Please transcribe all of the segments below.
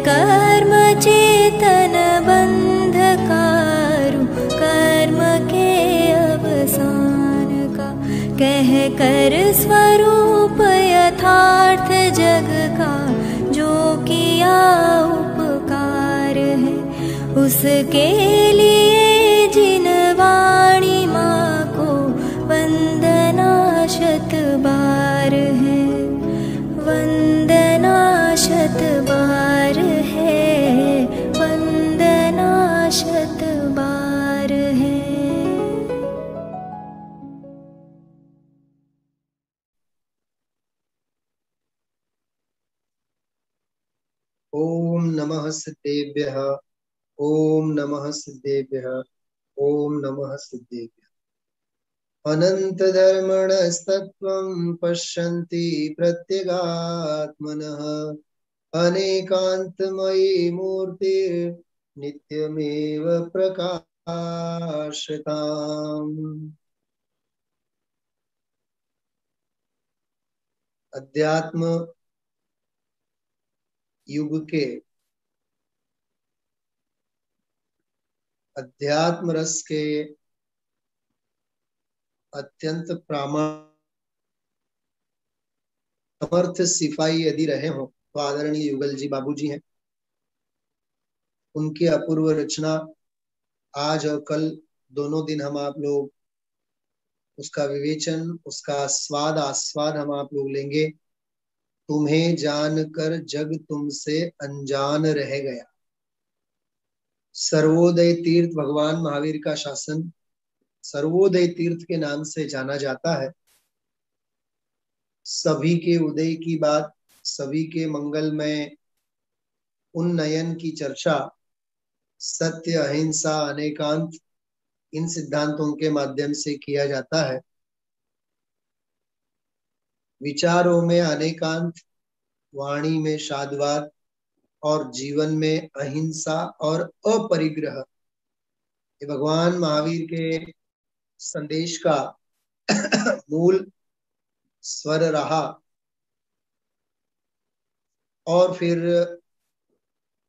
कर्म चेतन बंधकारु कर्म के अवसान का, कह कर स्वरूप यथार्थ जग का जो किया उपकार है, उसके लिए जिन वाणी माँ को वंदना शत बार है, वंदना शत बार है, वंदना शत बार है। ओम नमः सिद्धेभ्यः, ओम नमः सिद्धेभ्यः, ओम नमः सिद्धेभ्यः। अनंत धर्मणस्तत्त्वं पश्यन्ति प्रत्यगात्मनः, अनेकान्तमयी मूर्तिर्नित्यमेव प्रकाशताम्। अध्यात्म युग के अध्यात्म रस के अत्यंत समर्थ सिपाही यदि रहे हो तो आदरणीय युगल जी बाबूजी हैं। उनकी अपूर्व रचना आज और कल दोनों दिन हम आप लोग उसका विवेचन, उसका स्वाद आस्वाद हम आप लोग लेंगे। तुम्हें जानकर जग तुमसे अनजान रह गया। सर्वोदय तीर्थ भगवान महावीर का शासन सर्वोदय तीर्थ के नाम से जाना जाता है। सभी के उदय की बात, सभी के मंगलमय उन्नयन की चर्चा, सत्य, अहिंसा, अनेकांत, इन सिद्धांतों के माध्यम से किया जाता है। विचारों में अनेकांत, वाणी में साधुवाद और जीवन में अहिंसा और अपरिग्रह, ये भगवान महावीर के संदेश का मूल स्वर रहा। और फिर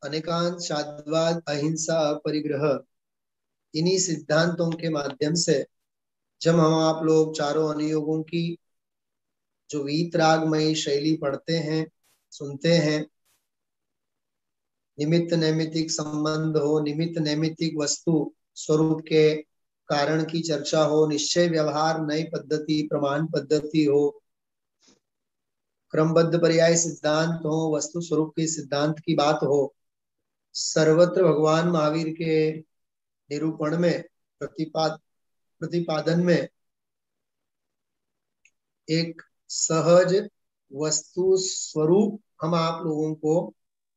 अनेकांत, साधुवाद, अहिंसा, अपरिग्रह, इन्हीं सिद्धांतों के माध्यम से जब हम आप लोग चारों अनुयोगों की जो वीतरागमयी शैली पढ़ते हैं, सुनते हैं, निमित्त नैमित्तिक संबंध हो, निमित्त नैमित्तिक वस्तु स्वरूप के कारण की चर्चा हो, निश्चय व्यवहार नई पद्धति, प्रमाण पद्धति हो, क्रमबद्ध पर्याय सिद्धांत हो, वस्तु स्वरूप के सिद्धांत की बात हो, सर्वत्र भगवान महावीर के निरूपण में, प्रतिपादन में एक सहज वस्तु स्वरूप हम आप लोगों को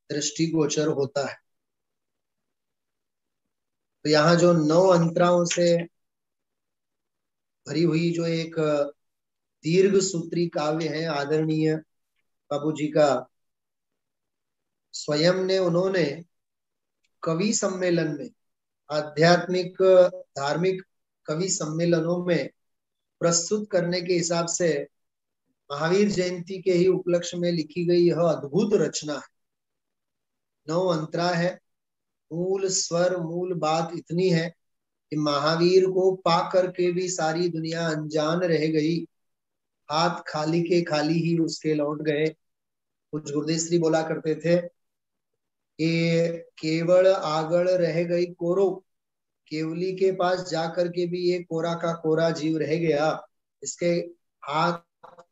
दृष्टिगोचर होता है। तो यहाँ जो 9 अंतराओं से भरी हुई जो एक दीर्घ सूत्री काव्य है आदरणीय बाबू जी का, स्वयं ने उन्होंने कवि सम्मेलन में, आध्यात्मिक धार्मिक कवि सम्मेलनों में प्रस्तुत करने के हिसाब से महावीर जयंती के ही उपलक्ष्य में लिखी गई यह अद्भुत रचना है। 9 अंतरा है। मूल स्वर, मूल बात इतनी है कि महावीर को पा करके भी सारी दुनिया अनजान रह गई, हाथ खाली के खाली ही उसके लौट गए। कुछ गुरुदेव श्री बोला करते थे कि केवल आगड़ रह गई कोरो, केवली के पास जाकर के भी ये कोरा का कोरा जीव रह गया, इसके हाथ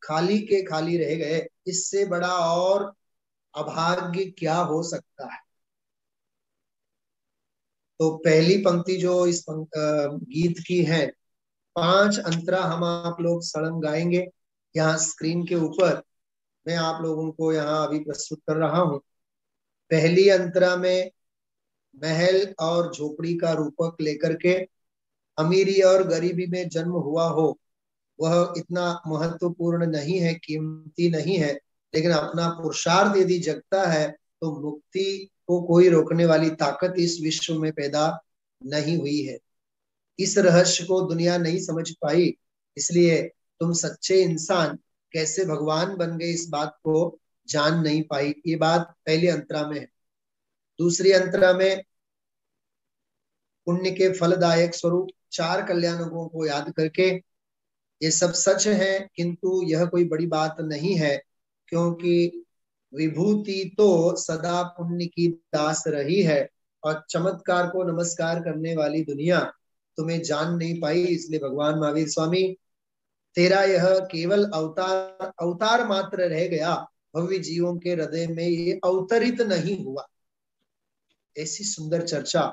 खाली के खाली रह गए। इससे बड़ा और अभाग्य क्या हो सकता है। तो पहली पंक्ति जो इस गीत की है, 5 अंतरा हम आप लोग सड़ंग गाएंगे। यहाँ स्क्रीन के ऊपर मैं आप लोगों को यहाँ अभी प्रस्तुत कर रहा हूँ। पहली अंतरा में महल और झोपड़ी का रूपक लेकर के अमीरी और गरीबी में जन्म हुआ हो, वह इतना महत्वपूर्ण नहीं है, कीमती नहीं है, लेकिन अपना पुरुषार्थ यदि जगता है तो मुक्ति को कोई रोकने वाली ताकत इस विश्व में पैदा नहीं हुई है। इस रहस्य को दुनिया नहीं समझ पाई, इसलिए तुम सच्चे इंसान कैसे भगवान बन गए इस बात को जान नहीं पाई। ये बात पहले अंतरा में है। दूसरी अंतरा में पुण्य के फलदायक स्वरूप 4 कल्याणकों को याद करके ये सब सच है, किंतु यह कोई बड़ी बात नहीं है, क्योंकि विभूति तो सदा पुण्य की दास रही है और चमत्कार को नमस्कार करने वाली दुनिया तुम्हें जान नहीं पाई। इसलिए भगवान महावीर स्वामी, तेरा यह केवल अवतार अवतार मात्र रह गया, भव्य जीवों के हृदय में ये अवतरित नहीं हुआ। ऐसी सुंदर चर्चा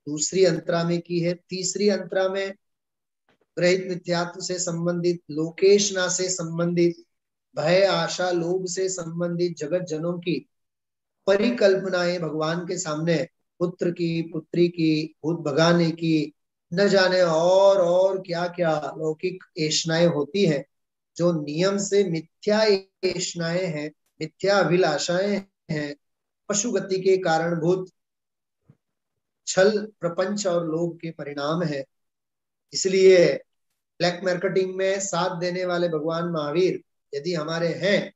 दूसरी अंतरा में की है। तीसरी अंतरा में ग्रहित मिथ्यात्व से संबंधित, लोकेशना से संबंधित, भय आशा लोभ से संबंधित जगत जनों की परिकल्पनाएं भगवान के सामने, पुत्र की पुत्री की, भूत भगाने की, न जाने और क्या क्या लौकिक ऐष्णाएं होती है, जो नियम से मिथ्या ऐष्णाएं हैं, मिथ्या अभिलाषाएं हैं, पशु गति के कारणभूत छल प्रपंच और लोभ के परिणाम है। इसलिए ब्लैक मार्केटिंग में साथ देने वाले भगवान महावीर यदि हमारे हैं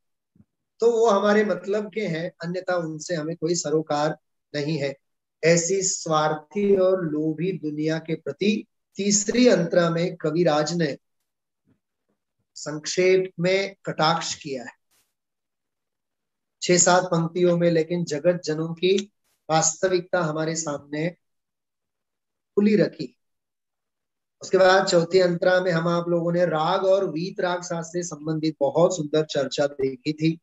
तो वो हमारे मतलब के हैं, अन्यथा उनसे हमें कोई सरोकार नहीं है। ऐसी स्वार्थी और लोभी दुनिया के प्रति तीसरी अंतरा में कविराज ने संक्षेप में कटाक्ष किया है 6-7 पंक्तियों में, लेकिन जगत जनों की वास्तविकता हमारे सामने खुली रखी। उसके बाद चौथी अंतरा में हम आप लोगों ने राग और वीतराग शास्त्र से संबंधित बहुत सुंदर चर्चा देखी थी।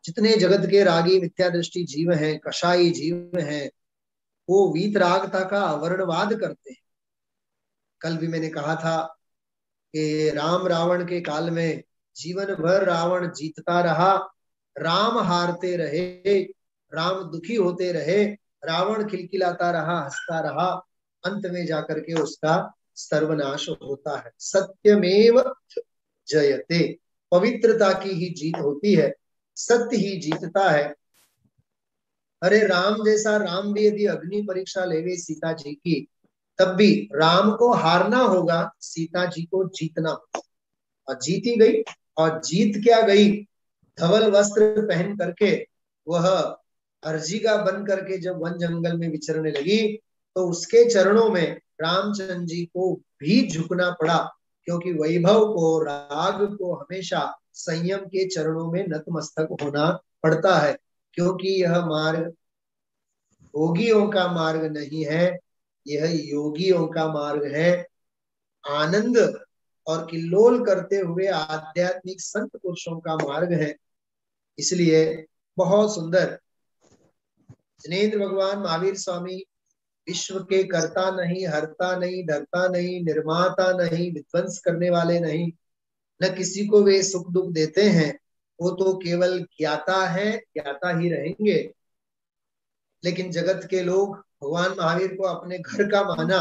जितने जगत के रागी मिथ्या दृष्टि जीव हैं, कषाई जीव हैं, वो वीतरागता का वर्णवाद करते हैं। कल भी मैंने कहा था कि राम रावण के काल में जीवन भर रावण जीतता रहा, राम हारते रहे, राम दुखी होते रहे, रावण खिलखिलाता रहा, हंसता रहा, अंत में जाकर के उसका सर्वनाश होता है। सत्यमेव जयते, पवित्रता की ही जीत होती है, सत्य ही जीतता है। अरे राम जैसा राम भी यदि अग्नि परीक्षा ले गई सीता जी की, तब भी राम को हारना होगा, सीता जी को जीतना होगा, और जीती गई। और जीत क्या गई, धवल वस्त्र पहन करके वह अर्जिका बन करके जब वन जंगल में विचरने लगी, तो उसके चरणों में रामचंद्र जी को भी झुकना पड़ा, क्योंकि वैभव को, राग को हमेशा संयम के चरणों में नतमस्तक होना पड़ता है, क्योंकि यह मार्ग भोगियों का मार्ग नहीं है, यह योगियों का मार्ग है। आनंद और किल्लोल करते हुए आध्यात्मिक संत पुरुषों का मार्ग है। इसलिए बहुत सुंदर जिनेंद्र भगवान महावीर स्वामी विश्व के कर्ता नहीं, हरता नहीं, धरता नहीं, निर्माता नहीं, विध्वंस करने वाले नहीं, न किसी को वे सुख दुख देते हैं, वो तो केवल ज्ञाता है, ज्ञाता ही रहेंगे। लेकिन जगत के लोग भगवान महावीर को अपने घर का माना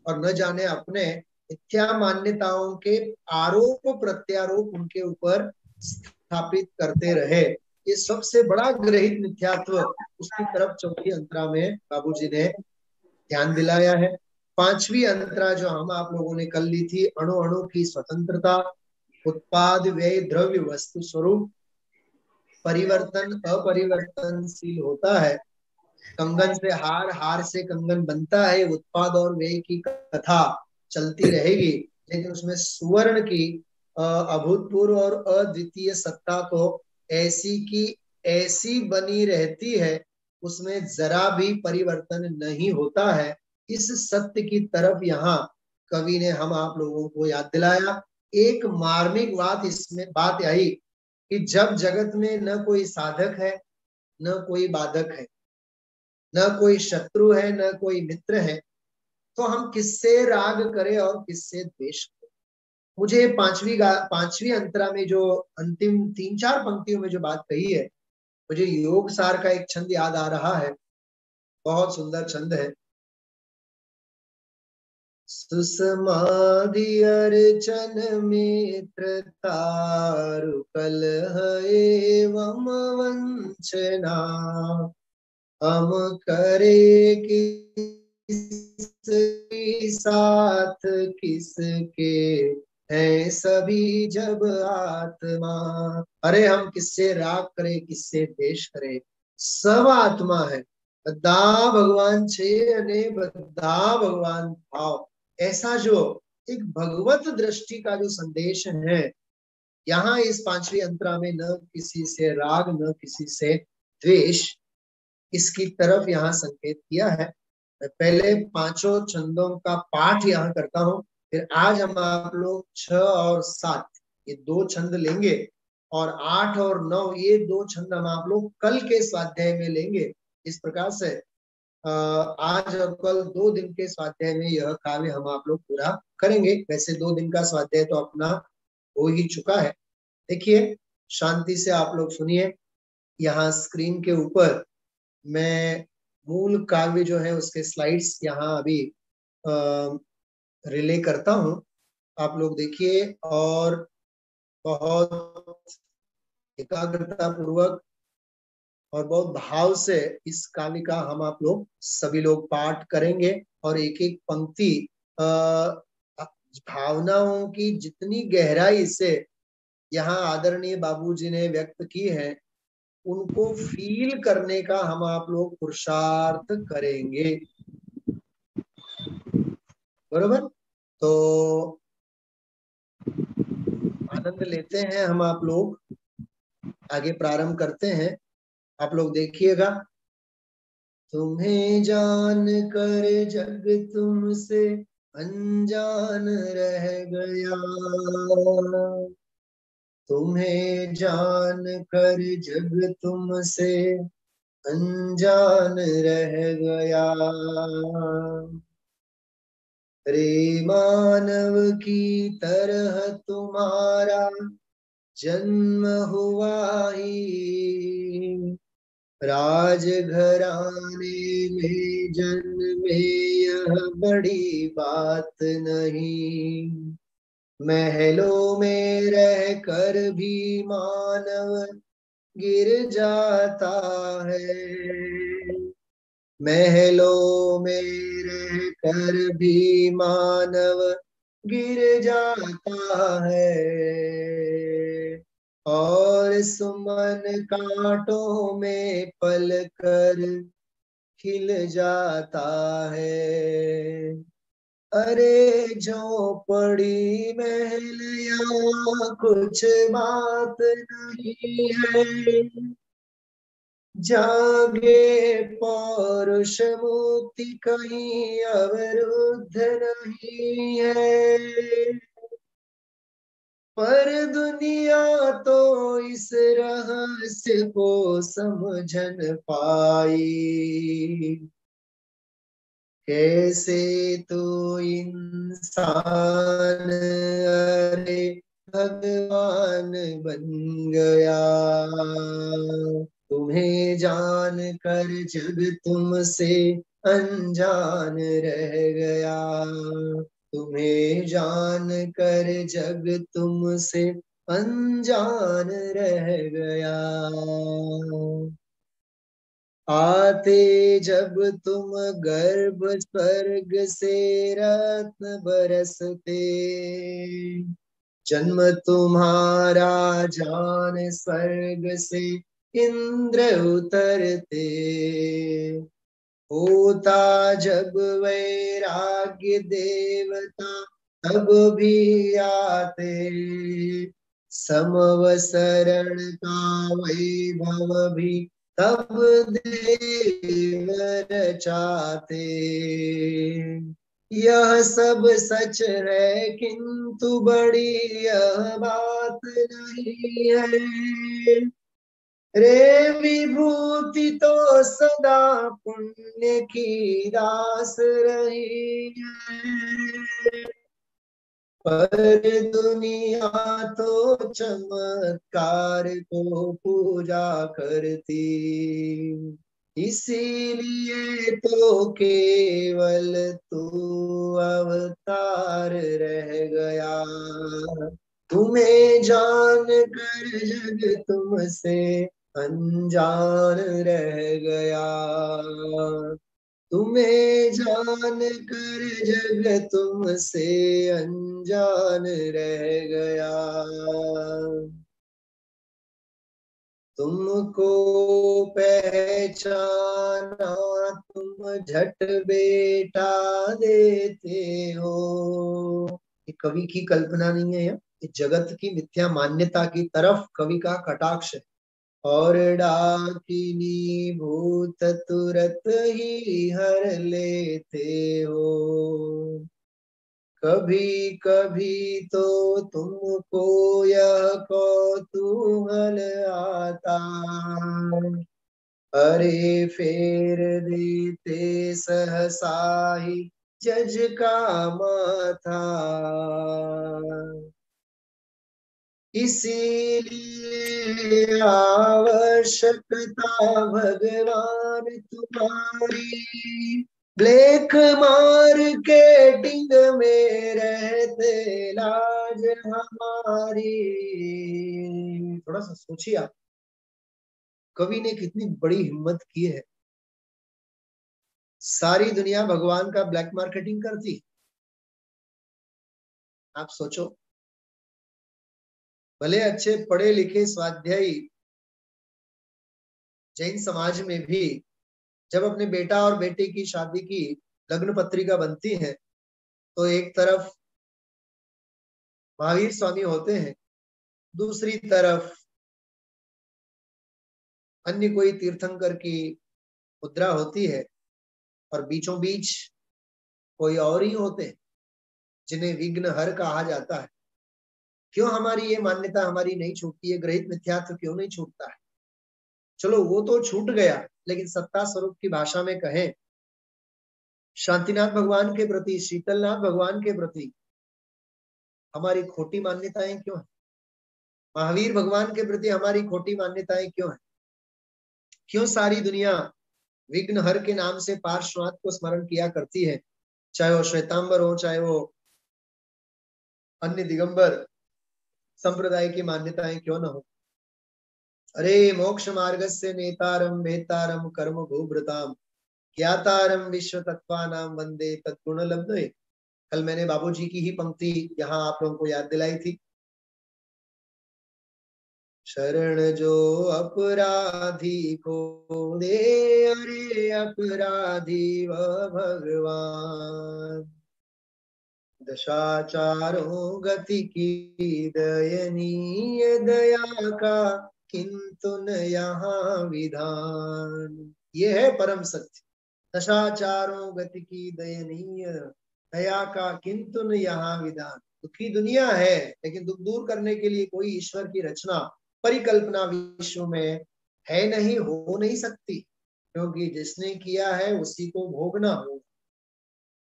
और न जाने अपने मिथ्या मान्यताओं के आरोप प्रत्यारोप उनके ऊपर स्थापित करते रहे। ये सबसे बड़ा ग्रहित मिथ्यात्व, उसकी तरफ चौथी अंतरा में बाबूजी ने ध्यान दिलाया है। पांचवी अंतरा जो हम आप लोगों ने कल ली थी, अणु अणु की स्वतंत्रता, उत्पाद व्यय द्रव्य वस्तु स्वरूप, परिवर्तन अपरिवर्तनशील होता है, कंगन से हार, हार से कंगन बनता है, उत्पाद और व्यय की कथा चलती रहेगी, लेकिन उसमें सुवर्ण की अभूतपूर्व और अद्वितीय सत्ता तो ऐसी की ऐसी बनी रहती है, उसमें जरा भी परिवर्तन नहीं होता है। इस सत्य की तरफ यहाँ कवि ने हम आप लोगों को याद दिलाया। एक मार्मिक बात इसमें बात आई कि जब जगत में न कोई साधक है, न कोई बाधक है, न कोई शत्रु है, न कोई मित्र है, तो हम किससे राग करें और किससे द्वेष करें। मुझे पांचवी अंतरा में जो अंतिम 3-4 पंक्तियों में जो बात कही है, मुझे योग सार का एक छंद याद आ रहा है, बहुत सुंदर छंद है। सुसमाधि अर्चन मित्रता कलह एवं वंचना, हम करे किसके साथ किसके है सभी जब आत्मा। अरे हम किससे राग करें, किससे द्वेष करें, सब आत्मा है, बद्धा भगवान छे अने बद्धा भगवान भाव। ऐसा जो एक भगवत दृष्टि का जो संदेश है यहाँ इस पांचवी अंतरा में, न किसी से राग न किसी से द्वेष, इसकी तरफ यहाँ संकेत किया है। मैं पहले पांचों छंदों का पाठ यहाँ करता हूँ, फिर आज हम आप लोग 6 और 7 ये 2 छंद लेंगे और 8 और 9 ये 2 छंद हम आप लोग कल के स्वाध्याय में लेंगे। इस प्रकार से आज और कल 2 दिन के स्वाध्याय में यह काव्य हम आप लोग पूरा करेंगे। वैसे 2 दिन का स्वाध्याय तो अपना हो ही चुका है। देखिए, शांति से आप लोग सुनिए। यहाँ स्क्रीन के ऊपर मैं मूल काव्य जो है उसके स्लाइड्स यहाँ अभी रिले करता हूँ, आप लोग देखिए और बहुत एकाग्रता पूर्वक और बहुत भाव से इस काव्य का हम आप लोग सभी लोग पाठ करेंगे। और एक एक पंक्ति भावनाओं की जितनी गहराई से यहाँ आदरणीय बाबूजी ने व्यक्त की है उनको फील करने का हम आप लोग पुरुषार्थ करेंगे, बरोबर। तो आनंद लेते हैं हम आप लोग, आगे प्रारंभ करते हैं। आप लोग देखिएगा। तुम्हें जान कर जग तुमसे अनजान रह गया, तुम्हें जान कर जग तुमसे अनजान रह गया। रे मानव की तरह तुम्हारा जन्म हुआ ही, राजघराने में जन्मे यह बड़ी बात नहीं। महलों में रह कर भी मानव गिर जाता है, महलों में रह कर भी मानव गिर जाता है, और सुमन कांटों में पल कर खिल जाता है। अरे झोपड़ी महल या कुछ बात नहीं है, जागे पौरुष मोती कहीं अवरुद्ध नहीं है। पर दुनिया तो इस रहस्य को समझन पाई, कैसे तो इंसान अरे भगवान बन गया। तुम्हें जान कर जग तुमसे अनजान रह गया, तुम्हें जान कर जग तुमसे अनजान रह गया। आते जब तुम गर्भ स्वर्ग से रत्न बरसते, जन्म तुम्हारा जान स्वर्ग से इंद्र उतरते, होता जब वैराग्य देवता तब भी आते, समवसरण का वैभव भी तब देव रचाते। यह सब सच है किंतु बड़ी यह बात नहीं है, रे विभूति तो सदा पुण्य की दास रही है, पर दुनिया तो चमत्कार को पूजा करती, इसीलिए तो केवल तू अवतार रह गया। तुम्हें जान कर जग तुमसे अनजान रह गया, तुम्हें जान कर जग तुमसे अनजान रह गया। तुमको पहचाना तुम झट बेटा देते हो। ये कवि की कल्पना नहीं है, ये जगत की मिथ्या मान्यता की तरफ कवि का कटाक्ष है। और डाकिनी भूत तुरत ही हर लेते हो, कभी कभी तो तुमको यह कौतूहल आता, अरे फेर देते सहसा ही जज का माथा। इसीलिए आवश्यकता भगवान तुम्हारी, ब्लैक मार्केटिंग में रहते लाज हमारी। थोड़ा सा सोचिए आप, कवि ने कितनी बड़ी हिम्मत की है। सारी दुनिया भगवान का ब्लैक मार्केटिंग करती, आप सोचो। भले अच्छे पढ़े लिखे स्वाध्यायी जैन समाज में भी जब अपने बेटा और बेटे की शादी की लग्न पत्रिका बनती है तो एक तरफ महावीर स्वामी होते हैं, दूसरी तरफ अन्य कोई तीर्थंकर की मुद्रा होती है, और बीचों बीच कोई और ही होते हैं जिन्हें विघ्नहर कहा जाता है। क्यों हमारी ये मान्यता हमारी नहीं छूटती है? ग्रहित मिथ्यात्व क्यों नहीं छूटता है? चलो वो तो छूट गया, लेकिन सत्ता स्वरूप की भाषा में कहें, शांतिनाथ भगवान के प्रति, शीतलनाथ भगवान के प्रति हमारी खोटी मान्यताएं क्यों है? महावीर भगवान के प्रति हमारी खोटी मान्यताएं क्यों है? क्यों सारी दुनिया विघ्नहर के नाम से पार्श्वनाथ को स्मरण किया करती है, चाहे वो श्वेतांबर हो, चाहे वो अन्य दिगंबर संप्रदाय की मान्यताएं क्यों न हो। अरे मोक्ष मार्गस्य नेतारम वेतारम कर्म भूभृताम ज्ञातारम विश्व तत्वानाम वंदे तद्गुण लब्धे। कल मैंने बाबूजी की ही पंक्ति यहाँ आप लोगों को याद दिलाई थी। शरण जो अपराधी को दे, अरे अपराधी व भगवान, दशाचारों गति की दयनीय दया का किंतु न यहाँ विधान। ये है परम सत्य। दशाचारों गति की दयनीय दया का किंतु न यहाँ विधान। दुखी दुनिया है, लेकिन दुख दूर करने के लिए कोई ईश्वर की रचना, परिकल्पना विश्व में है नहीं, हो नहीं सकती, क्योंकि जिसने किया है उसी को भोगना हो।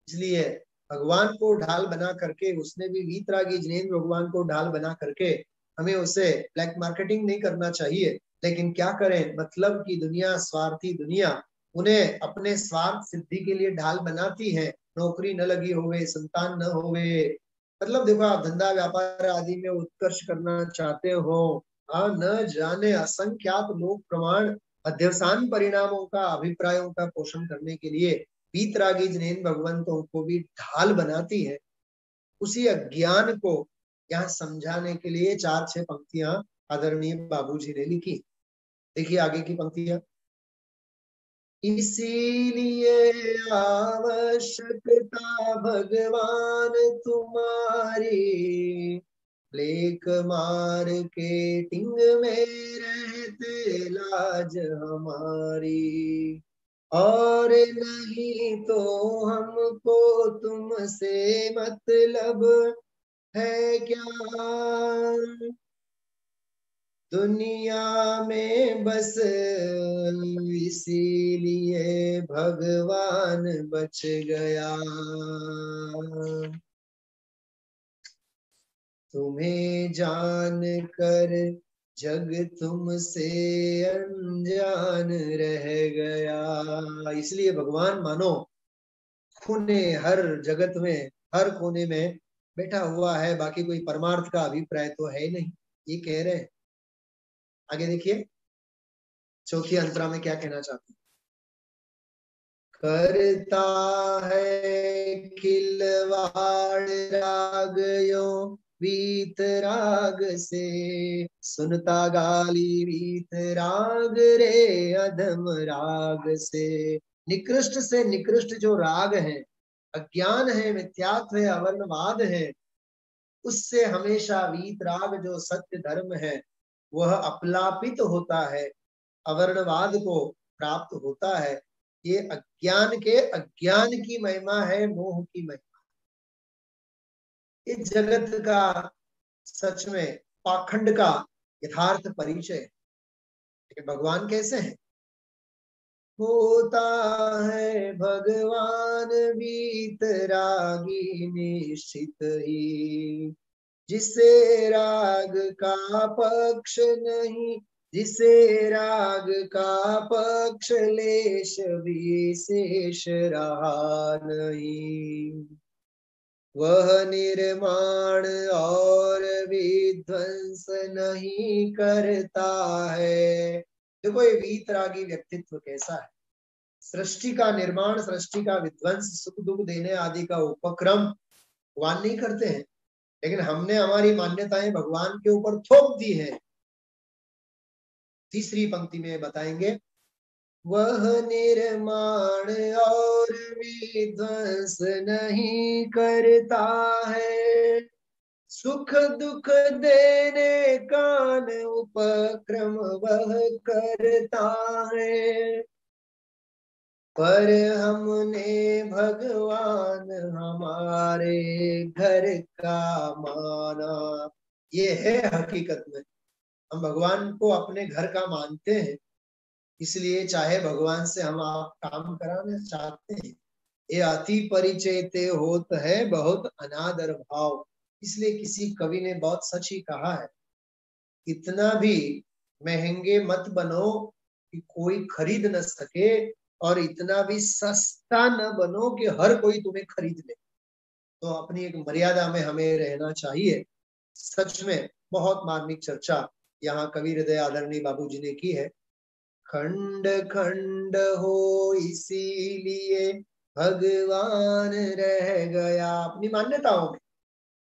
इसलिए भगवान को ढाल बना करके, उसने भी वीतरागी जिनेंद्र भगवान को ढाल बना करके हमें उसे ब्लैक मार्केटिंग नहीं करना चाहिए। लेकिन क्या करें, मतलब की दुनिया, स्वार्थी दुनिया उन्हें अपने स्वार्थ सिद्धि के लिए ढाल बनाती है। नौकरी न लगी होवे, संतान न होवे, मतलब देखो आप धंधा व्यापार आदि में उत्कर्ष करना चाहते हो, न जाने असंख्यात लोक प्रमाण अध्यवसान परिणामों का, अभिप्रायों का पोषण करने के लिए वीतरागी जिनेंद्र भगवंतों को भी ढाल बनाती है। उसी अज्ञान को यहाँ समझाने के लिए 4-6 पंक्तियां आदरणीय बाबूजी ने लिखी। देखिए आगे की पंक्तियां। इसीलिए आवश्यकता भगवान तुम्हारी, ब्लैक मार्केटिंग में रहते लाज हमारी, और नहीं तो हमको तुमसे मतलब है क्या, दुनिया में बस इसीलिए भगवान बच गया, तुम्हें जान कर जग तुमसे अनजान रह गया। इसलिए भगवान मानो खूने हर जगत में, हर कोने में बैठा हुआ है, बाकी कोई परमार्थ का अभिप्राय तो है नहीं, ये कह रहे हैं। आगे देखिए चौथी अंतरा में क्या कहना चाहते हैं। करता है खिलवाड़ राग यो वीत राग से, सुनता गाली वीत राग रे अधम राग से। निकृष्ट से निकृष्ट जो राग है, अज्ञान है, मिथ्यात्व है, अवर्णवाद है, उससे हमेशा वीतराग जो सत्य धर्म है वह अपलापित होता है, अवर्णवाद को प्राप्त होता है। ये अज्ञान के अज्ञान की महिमा है, मोह की महिमा। इस जगत का सच में पाखंड का यथार्थ परिचय। लेकिन भगवान कैसे हैं? होता है भगवान वीतरागी निश्चित ही, जिसे राग का पक्ष नहीं, जिसे राग का पक्ष लेश विशेष रहा नहीं, वह निर्माण और विध्वंस नहीं करता है। देखो ये वीतरागी व्यक्तित्व कैसा है। सृष्टि का निर्माण, सृष्टि का विध्वंस, सुख दुख देने आदि का उपक्रम भगवान नहीं करते हैं, लेकिन हमने हमारी मान्यताएं भगवान के ऊपर थोप दी है। तीसरी पंक्ति में बताएंगे, वह निर्माण और विध्वंस नहीं करता है, सुख दुख देने का उपक्रम वह करता है, पर हमने भगवान हमारे घर का माना। ये है हकीकत में, हम भगवान को अपने घर का मानते हैं, इसलिए चाहे भगवान से हम आप काम कराना चाहते हैं। ये अति परिचय ते होत है बहुत अनादर भाव। इसलिए किसी कवि ने बहुत सच ही कहा है, इतना भी महंगे मत बनो कि कोई खरीद न सके, और इतना भी सस्ता न बनो कि हर कोई तुम्हें खरीद ले। तो अपनी एक मर्यादा में हमें रहना चाहिए। सच में बहुत मार्मिक चर्चा यहाँ कवि हृदय आदरणीय बाबूजी ने की है। खंड खंड हो इसीलिए भगवान रह गया। अपनी मान्यताओं में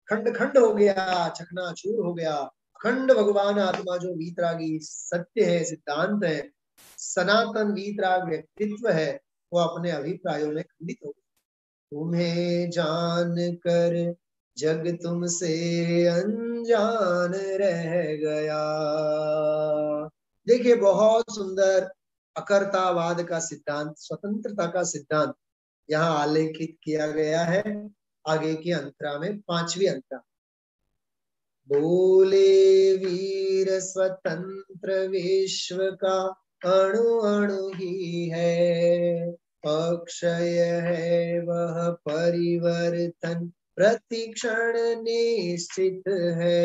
खंड खंड हो गया, चकनाचूर हो गया। खंड भगवान आत्मा जो वीतरागी सत्य है, सिद्धांत है, सनातन वीतराग व्यक्तित्व है, वो अपने अभिप्रायों में खंडित हो गया। तुम्हें जान कर जग तुमसे अनजान रह गया। देखिए बहुत सुंदर अकर्तावाद का सिद्धांत, स्वतंत्रता का सिद्धांत यहाँ आलेखित किया गया है। आगे की अंतरा में, पांचवी अंतरा, बोले वीर स्वतंत्र विश्व का अणु अणु ही है, अक्षय है वह परिवर्तन प्रतिक्षण निश्चित है,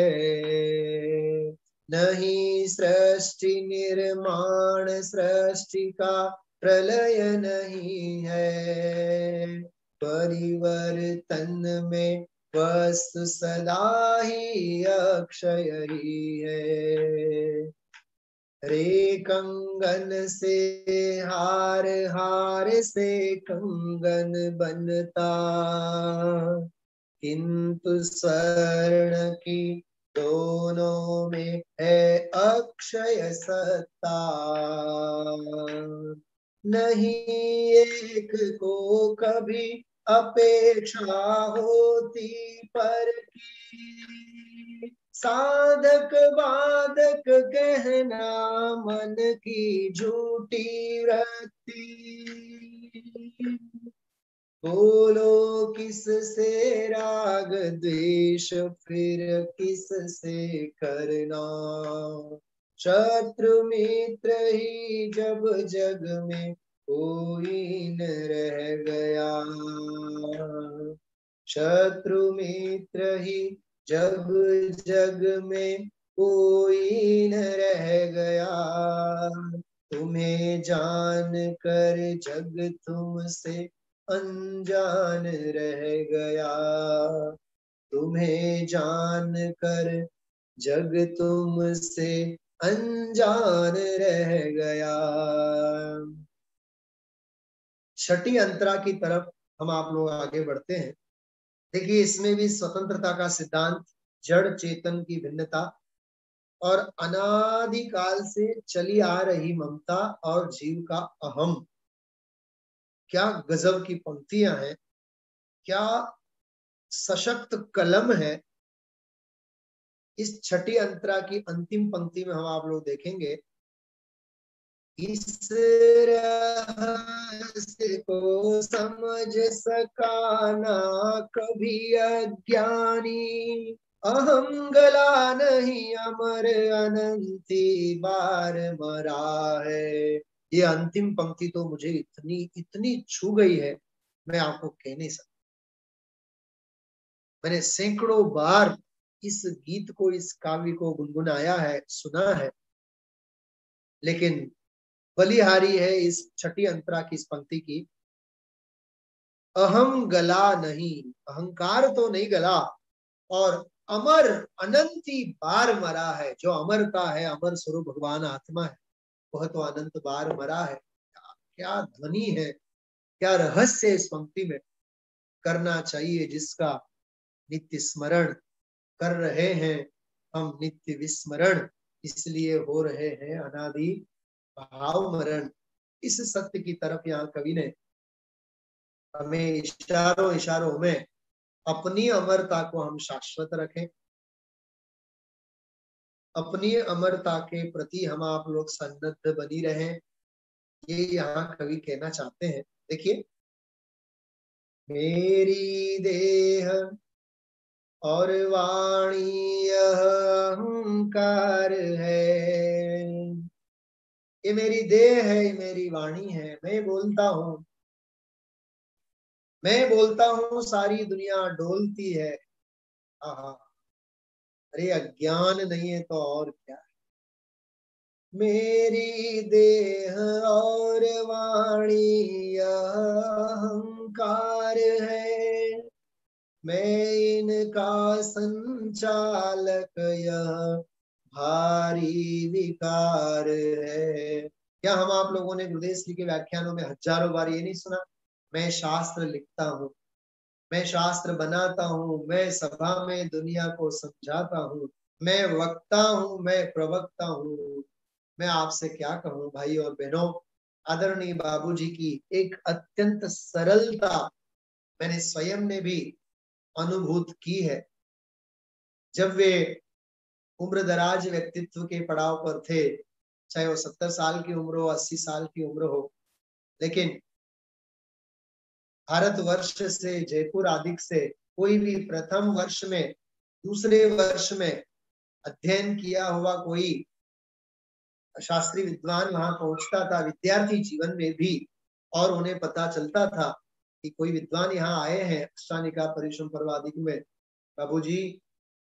नहीं सृष्टि निर्माण सृष्टि का प्रलय नहीं है, परिवर्तन में वस्तु सदा ही अक्षय ही है। रे कंगन से हार, हार से कंगन बनता, किंतु स्वर्ण की दोनों में है अक्षय सत्ता, नहीं एक को कभी अपेक्षा होती पर की, साधक बाधक कहना मन की झूठी वृत्ति, बोलो किस से राग द्वेष फिर किस से करना, शत्रु मित्र ही जब जग में कोई न रह गया, शत्रु मित्र ही जब जग में कोई न रह गया, तुम्हें जान कर जग तुमसे अनजान रह गया, तुम्हें जान कर जग तुमसे अनजान रह गया। छठी अंतरा की तरफ हम आप लोग आगे बढ़ते हैं। देखिए इसमें भी स्वतंत्रता का सिद्धांत, जड़ चेतन की भिन्नता, और अनादिकाल से चली आ रही ममता और जीव का अहम। क्या गजब की पंक्तियां हैं, क्या सशक्त कलम है। इस छठी अंतरा की अंतिम पंक्ति में हम आप लोग देखेंगे, इस रहस्य को समझ सका ना कभी अज्ञानी, अहम गला नहीं अमर अनंती बार मरा है। ये अंतिम पंक्ति तो मुझे इतनी इतनी छू गई है, मैं आपको कह नहीं सकता। मैंने सैकड़ों बार इस गीत को, इस काव्य को गुनगुनाया है, सुना है, लेकिन बलिहारी है इस छठी अंतरा की इस पंक्ति की, अहम गला नहीं, अहंकार तो नहीं गला, और अमर अनंती बार मरा है। जो अमरता है, अमर स्वरूप भगवान आत्मा है, वह तो अनंत बार मरा है। क्या ध्वनि है, क्या रहस्य इस पंक्ति में। करना चाहिए जिसका नित्य स्मरण, कर रहे हैं हम नित्य विस्मरण, इसलिए हो रहे हैं अनादि भाव मरण। इस सत्य की तरफ यहाँ कवि ने हमें इशारों इशारों में अपनी अमरता को हम शाश्वत रखें, अपनी अमरता के प्रति हम आप लोग सन्नद्ध बनी रहें, ये यहाँ कवि कहना चाहते हैं। देखिए, मेरी देह और वाणी यह अहंकार है, ये मेरी देह है, ये मेरी वाणी है, मैं बोलता हूँ, मैं बोलता हूँ, सारी दुनिया डोलती है। आहा, अरे अज्ञान नहीं है तो और क्या। मेरी देह और वाणी अहंकार है, मैं इनका संचालक यह भारी विकार है। क्या हम आप लोगों ने गुरुदेव श्री के व्याख्यानों में हजारों बार ये नहीं सुना, मैं शास्त्र लिखता हूँ, मैं शास्त्र बनाता हूँ, मैं सभा में दुनिया को समझाता हूँ, मैं वक्ता हूँ, मैं प्रवक्ता हूँ। मैं आपसे क्या कहूँ भाई और बहनों, आदरणीय बाबूजी की एक अत्यंत सरलता मैंने स्वयं ने भी अनुभूत की है। जब वे उम्र दराज व्यक्तित्व के पड़ाव पर थे, चाहे वो 70 साल की उम्र हो, 80 साल की उम्र हो, लेकिन भारतवर्ष से, जयपुर आदि से कोई भी प्रथम वर्ष में, दूसरे वर्ष में अध्ययन किया हुआ कोई शास्त्रीय विद्वान वहां पहुंचता था, विद्यार्थी जीवन में भी, और उन्हें पता चलता था कि कोई विद्वान यहाँ आए हैं अष्टानिका परिश्रम पर्वादिक में, बाबूजी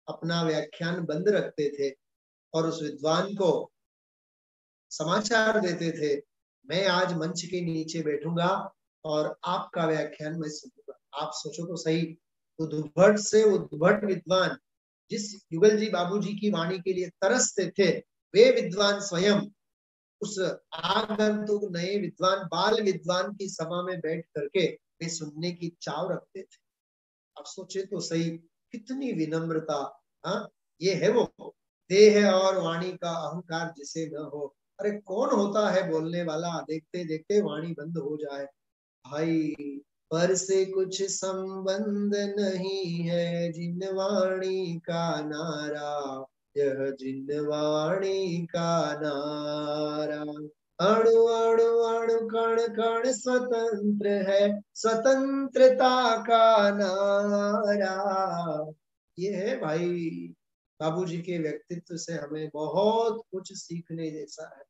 अपना व्याख्यान बंद रखते थे और उस विद्वान को समाचार देते थे, मैं आज मंच के नीचे बैठूंगा और आपका व्याख्यान मैं सुनूंगा। आप सोचो तो सही, उद्भट से उद्भट विद्वान जिस युगल जी बाबूजी की वाणी के लिए तरसते थे, वे विद्वान स्वयं उस आगंतुक नए विद्वान, बाल विद्वान की सभा में बैठ करके वे सुनने की चाव रखते थे। आप सोचे तो सही, कितनी विनम्रता। हाँ, ये है वो देह और वाणी का अहंकार जिसे न हो। अरे कौन होता है बोलने वाला, देखते देखते वाणी बंद हो जाए भाई। पर से कुछ संबंध नहीं है जिन वाणी का नारा, यह जिन वाणी का नारा। अणु अणु अणु कण कण स्वतंत्र है, स्वतंत्रता का नारा। ये है भाई, बाबूजी के व्यक्तित्व से हमें बहुत कुछ सीखने जैसा है।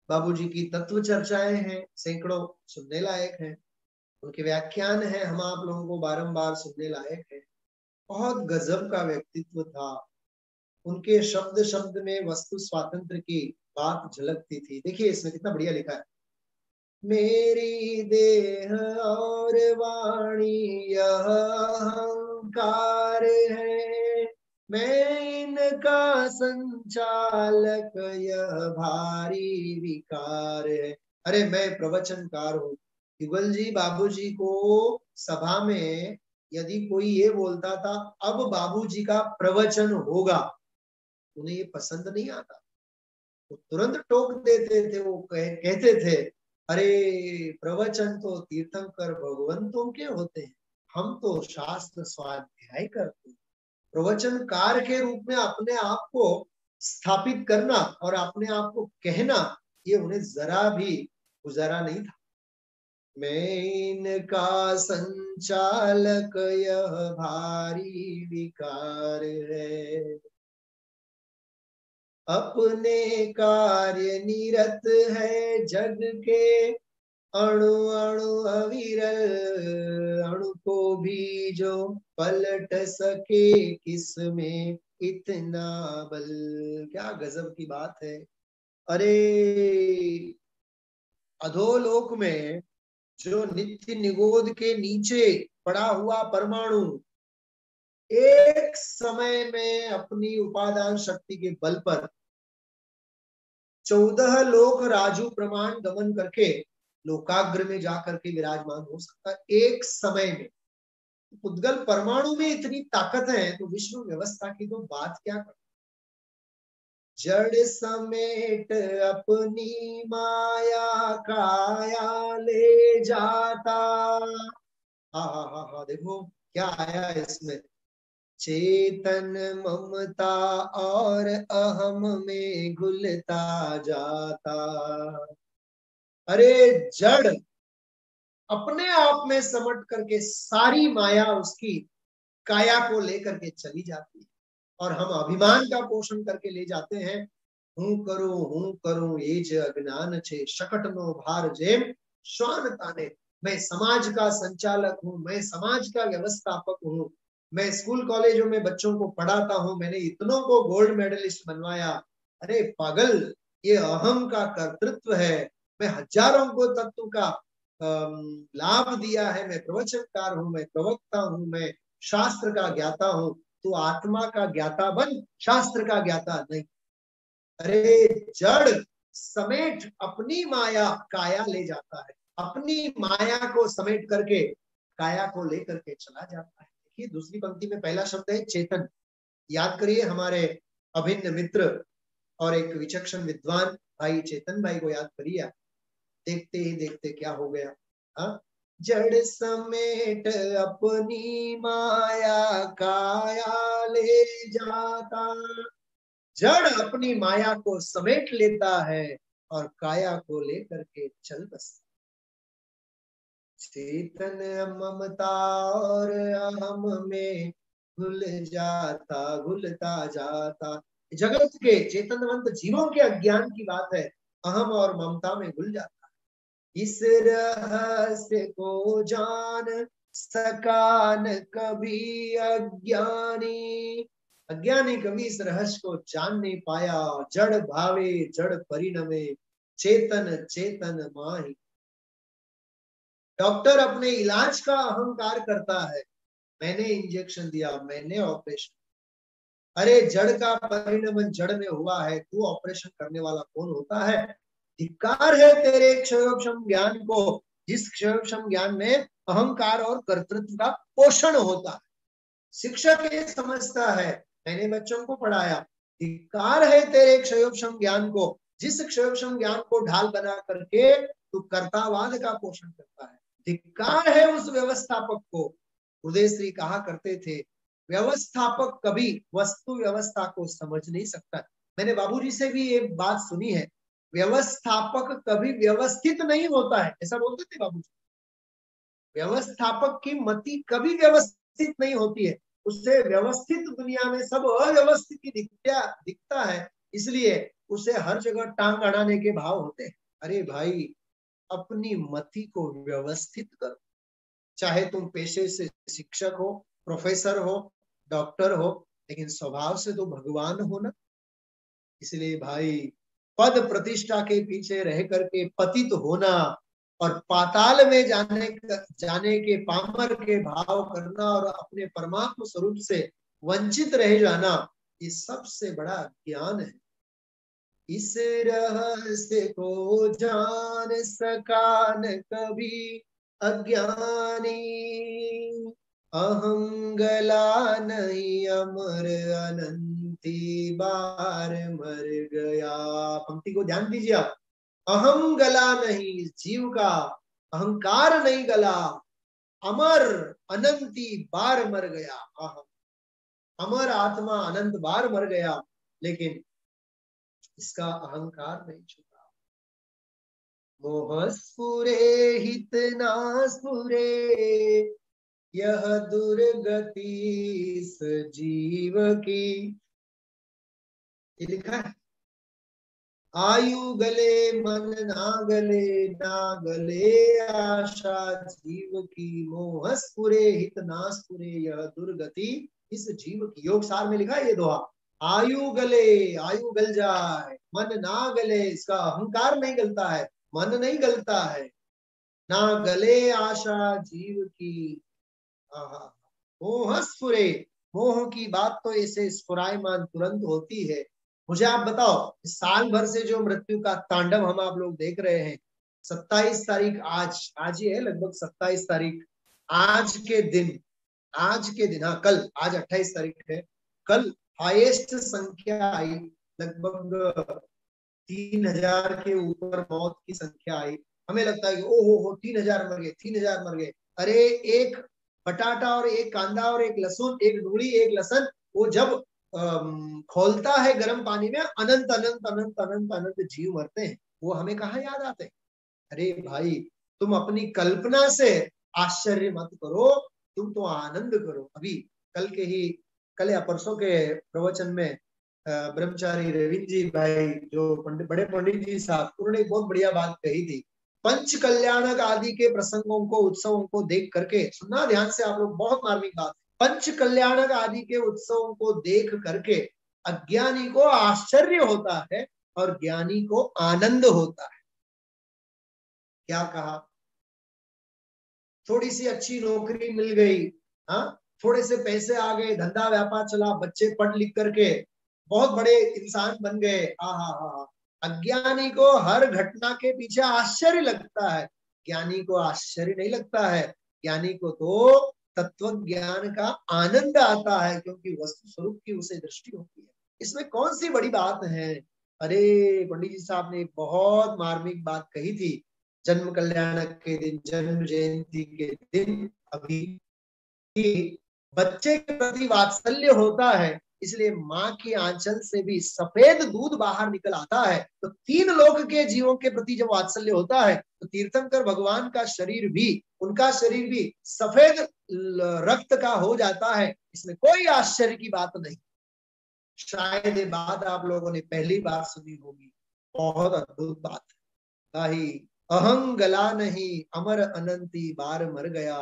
बाबूजी की तत्व चर्चाएं हैं, सैकड़ों, सुनने लायक हैं। उनके व्याख्यान है, हम आप लोगों को बारंबार सुनने लायक है। बहुत गजब का व्यक्तित्व था। उनके शब्द शब्द में वस्तु स्वातंत्र की बात झलकती थी। देखिए इसमें कितना बढ़िया लिखा है, मेरी देह और वाणी यह अहंकार है, मैं इनका संचालक यह भारी विकार है। अरे मैं प्रवचनकार हूँ। युगल जी बाबूजी को सभा में यदि कोई ये बोलता था अब बाबूजी का प्रवचन होगा, उन्हें ये पसंद नहीं आता, वो तुरंत टोक देते थे। वो कहते थे, अरे प्रवचन तो तीर्थंकर भगवंतों के होते हैं, हम तो शास्त्र स्वाध्याय करते हैं। प्रवचनकार के रूप में अपने आप को स्थापित करना और अपने आप को कहना, ये उन्हें जरा भी गुजारा नहीं था। मैं इनका संचालक यह भारी विकार है, अपने कार्य निरत है जग के, अणु अणु अविरल, अणु को भी जो पलट सके किसमें इतना बल। क्या गजब की बात है। अरे अधोलोक में जो नित्य निगोद के नीचे पड़ा हुआ परमाणु एक समय में अपनी उपादान शक्ति के बल पर 14 लोक राजू प्रमाण गमन करके लोकाग्र में जाकर के विराजमान हो सकता है एक समय में। उद्गल परमाणु में इतनी ताकत है तो विश्व व्यवस्था की तो बात क्या कर। जड़ समेट अपनी माया काया ले जाता। हा देखो क्या आया इसमें, चेतन ममता और अहम में घुलता जाता। अरे जड़ अपने आप में समट करके सारी माया उसकी काया को लेकर के चली जाती है और हम अभिमान का पोषण करके ले जाते हैं। हूं करूं एज अज्ञान छे शकट नो भार जेम श्वान ताने। मैं समाज का संचालक हूं, मैं समाज का व्यवस्थापक हूं, मैं स्कूल कॉलेजों में बच्चों को पढ़ाता हूं, मैंने इतनों को गोल्ड मेडलिस्ट बनवाया। अरे पागल, ये अहम का कर्तृत्व है। मैं हजारों को तत्व का लाभ दिया है, मैं प्रवचनकार हूं, मैं प्रवक्ता हूं, मैं शास्त्र का ज्ञाता हूं। तो आत्मा का ज्ञाता बन, शास्त्र का ज्ञाता नहीं। अरे जड़ समेट अपनी माया काया ले जाता है, अपनी माया को समेट करके काया को लेकर के चला जाता है। देखिए दूसरी पंक्ति में पहला शब्द है चेतन। याद करिए हमारे अभिन्न मित्र और एक विचक्षण विद्वान भाई चेतन भाई को याद करिए। देखते ही देखते क्या हो गया। हा? जड़ समेट अपनी माया काया ले जाता। जड़ अपनी माया को समेट लेता है और काया को लेकर के चल बसता। चेतन ममता और अहम में घुलता जाता। जगत के चेतनवंत जीवों के अज्ञान की बात है, अहम और ममता में घुल जाता। इस रहस्य को जान सका न कभी अज्ञानी। अज्ञानी कभी इस रहस्य को जान नहीं पाया। जड़ भावे जड़ परिणमे, चेतन चेतन माही। डॉक्टर अपने इलाज का अहंकार करता है, मैंने इंजेक्शन दिया, मैंने ऑपरेशन। अरे जड़ का परिणमन जड़ में हुआ है, तू ऑपरेशन करने वाला कौन होता है। धिक्कार है तेरे क्षयोक्षम ज्ञान को, जिस क्षयोक्षम ज्ञान में अहंकार और कर्तृत्व का पोषण होता है। शिक्षक ये समझता है, मैंने बच्चों को पढ़ाया। धिक्कार है तेरे क्षयोक्षम ज्ञान को, जिस क्षयोक्षम ज्ञान को ढाल बना करके तू कर्तावाद का पोषण करता है। धिक्कार है उस व्यवस्थापक को। उदय श्री कहा करते थे, व्यवस्थापक कभी वस्तु व्यवस्था को समझ नहीं सकता। मैंने बाबूजी से भी ये बात सुनी है, व्यवस्थापक कभी व्यवस्थित नहीं होता है, ऐसा बोलते थे बाबूजी। व्यवस्थापक की मति कभी व्यवस्थित नहीं होती है, उससे व्यवस्थित दुनिया में सब अव्यवस्थित ही दिखता है, इसलिए उसे हर जगह टांग अड़ाने के भाव होते हैं। अरे भाई, अपनी मति को व्यवस्थित करो। चाहे तुम पेशे से शिक्षक हो, प्रोफेसर हो, डॉक्टर हो, लेकिन स्वभाव से तो भगवान हो ना। इसलिए भाई, पद प्रतिष्ठा के पीछे रह करके पतित होना और पाताल में जाने के पामर के भाव करना और अपने परमात्म स्वरूप से वंचित रह जाना, ये सबसे बड़ा ज्ञान है। इस रहस्य को जान सका न कभी अज्ञानी, अहम गला नहीं अमर अनंत अनंती बार मर गया। पंक्ति को ध्यान दीजिए आप। अहम गला नहीं, जीव का अहंकार नहीं गला, अमर अनंती बार मर गया। अहम, अमर आत्मा अनंत बार मर गया, लेकिन इसका अहंकार नहीं छूटा। मोह स्फुरे हित ना स्फुरे, यह दुर्गति इस जीव की। ये लिखा है, आयु गले मन ना गले, ना गले आशा जीव की। मोह स्फुरे हित ना स्फुरे, यह दुर्गति इस जीव की। योग सार में लिखा है ये दोहा। आयु गले, आयु गल जाए, मन ना गले, इसका अहंकार नहीं गलता है, मन नहीं गलता है, ना गले आशा जीव की। मोह स्फुरे, मोह की बात तो ऐसे स्फुरायमान तुरंत होती है। मुझे आप बताओ, साल भर से जो मृत्यु का तांडव हम आप लोग देख रहे हैं, 27 तारीख आज ही है, लगभग 27 तारीख, आज के दिन, हाँ कल, आज 28 तारीख है, कल हाईएस्ट संख्या आई, लगभग 3000 के ऊपर मौत की संख्या आई। हमें लगता है कि ओहो 3000 मर गए, 3000 मर गए। अरे एक बटाटा और एक कांदा और एक लहसुन, एक डूढ़ी एक लहसुन, वो जब खोलता है गर्म पानी में, अनंत अनंत अनंत अनंत अनंत जीव मरते हैं, वो हमें कहाँ याद आते हैं। अरे भाई, तुम अपनी कल्पना से आश्चर्य मत करो, तुम तो आनंद करो। अभी कल या परसों के प्रवचन में ब्रह्मचारी रविंद्र जी भाई, जो बड़े पंडित जी साहब, उन्होंने एक बहुत बढ़िया बात कही थी। पंच कल्याणक आदि के प्रसंगों को, उत्सवों को देख करके, सुनना ध्यान से आप लोग, बहुत मार्मिक बात। पंच कल्याणक आदि के उत्सवों को देख करके अज्ञानी को आश्चर्य होता है और ज्ञानी को आनंद होता है। क्या कहा? थोड़ी सी अच्छी नौकरी मिल गई, हाँ, थोड़े से पैसे आ गए, धंधा व्यापार चला, बच्चे पढ़ लिख करके बहुत बड़े इंसान बन गए। हाँ, अज्ञानी को हर घटना के पीछे आश्चर्य लगता है, ज्ञानी को आश्चर्य नहीं लगता है। ज्ञानी को तो तत्व ज्ञान का आनंद आता है, क्योंकि वस्तु स्वरूप की उसे दृष्टि होती है। इसमें कौन सी बड़ी बात है? अरे पंडित जी साहब ने बहुत मार्मिक बात कही थी। जन्म कल्याणक के दिन, जन्म जयंती के दिन, अभी बच्चे के प्रति वात्सल्य होता है, इसलिए माँ की आंचल से भी सफेद दूध बाहर निकल आता है। तो 3 लोक के जीवों के प्रति जब वात्सल्य होता है, तो तीर्थंकर भगवान का शरीर भी, उनका शरीर भी सफेद रक्त का हो जाता है। इसमें कोई आश्चर्य की बात नहीं। शायद ये बात आप लोगों ने पहली बार सुनी होगी, बहुत अद्भुत बात है। अहं गला नहीं, अमर अनंती बार मर गया,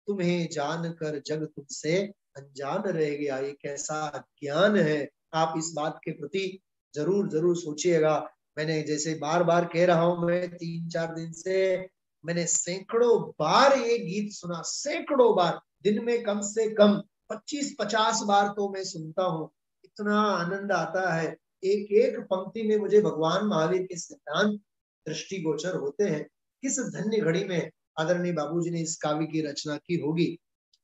तुम्हें जानकर जग तुमसे अनजान रह गया। ये कैसा ज्ञान है, आप इस बात के प्रति जरूर जरूर सोचिएगा। मैंने जैसे बार बार कह रहा हूं, मैं 3-4 दिन से मैंने सैकड़ों बार ये गीत सुना, सैकड़ों बार, दिन में कम से कम 25-50 बार तो मैं सुनता हूँ। इतना आनंद आता है, एक एक पंक्ति में मुझे भगवान महावीर के सिद्धांत दृष्टिगोचर होते हैं। किस धन्य घड़ी में आदरणीय बाबूजी ने इस काव्य की रचना की होगी।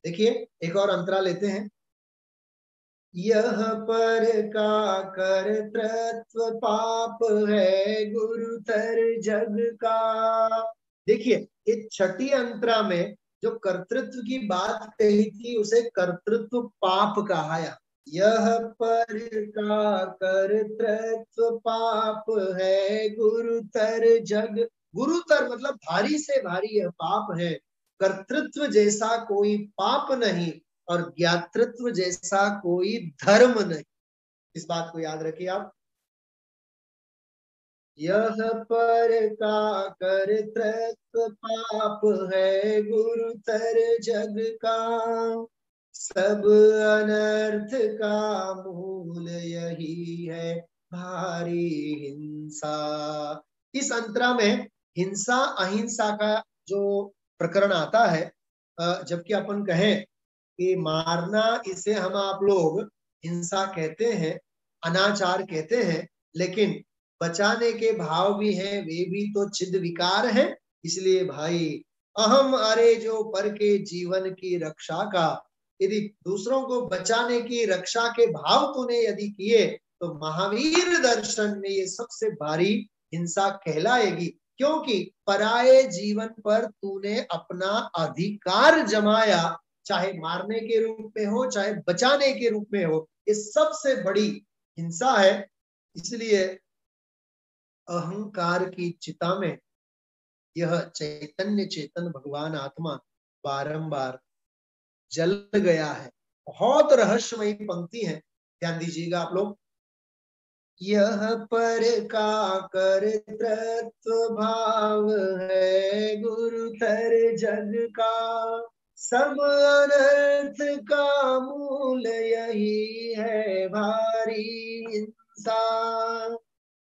देखिए एक और अंतरा लेते हैं। यह पर का कर्तृत्व पाप है, गुरुतर जग का। देखिए इस छठी अंतरा में जो कर्तृत्व की बात कही थी, उसे कर्तृत्व पाप कहा। यह पर का कर्तृत्व पाप है, गुरुतर जग, गुरुतर मतलब भारी से भारी यह पाप है। कर्तृत्व जैसा कोई पाप नहीं और ज्ञातृत्व जैसा कोई धर्म नहीं। इस बात को याद रखिए आप। यह पर का कर्तृत्व पाप है, गुरुतर जग का, सब अनर्थ का मूल यही है, भारी हिंसा। इस अंतरा में हिंसा अहिंसा का जो प्रकरण आता है, जबकि अपन कहें कि मारना, इसे हम आप लोग हिंसा कहते हैं, अनाचार कहते हैं, लेकिन बचाने के भाव भी हैं, वे भी तो चिद विकार हैं। इसलिए भाई, अहम अरे जो पर के जीवन की रक्षा का, यदि दूसरों को बचाने की रक्षा के भाव तूने यदि किए तो महावीर दर्शन में ये सबसे भारी हिंसा कहलाएगी, क्योंकि पराये जीवन पर तूने अपना अधिकार जमाया, चाहे मारने के रूप में हो चाहे बचाने के रूप में हो, ये सबसे बड़ी हिंसा है। इसलिए अहंकार की चिता में यह चैतन्य चेतन भगवान आत्मा बारंबार जल गया है। बहुत रहस्यमयी पंक्ति है, ध्यान दीजिएगा आप लोग। यह पर का कर्तृत्व भाव है, गुरुतर जग का सब अनर्थ का मूल यही है भारी हिंसा।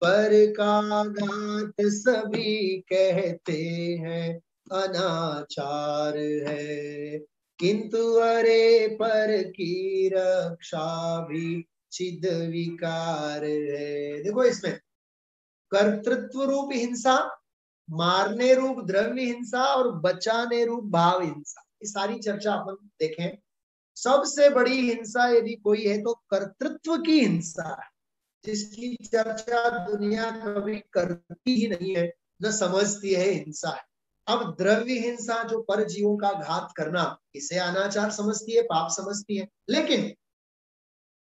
पर का घात सभी कहते हैं अनाचार है, किंतु अरे पर की रक्षा भी चिद विकार है। देखो इसमें कर्तृत्व रूप हिंसा, मारने रूप द्रव्य हिंसा और बचाने रूप भाव हिंसा, ये सारी चर्चा अपन देखें। सबसे बड़ी हिंसा यदि कोई है तो कर्तृत्व की हिंसा है, जिसकी चर्चा दुनिया कभी करती ही नहीं है, न समझती है हिंसा है। अब द्रव्य हिंसा जो पर जीवों का घात करना, इसे अनाचार समझती है, पाप समझती है। लेकिन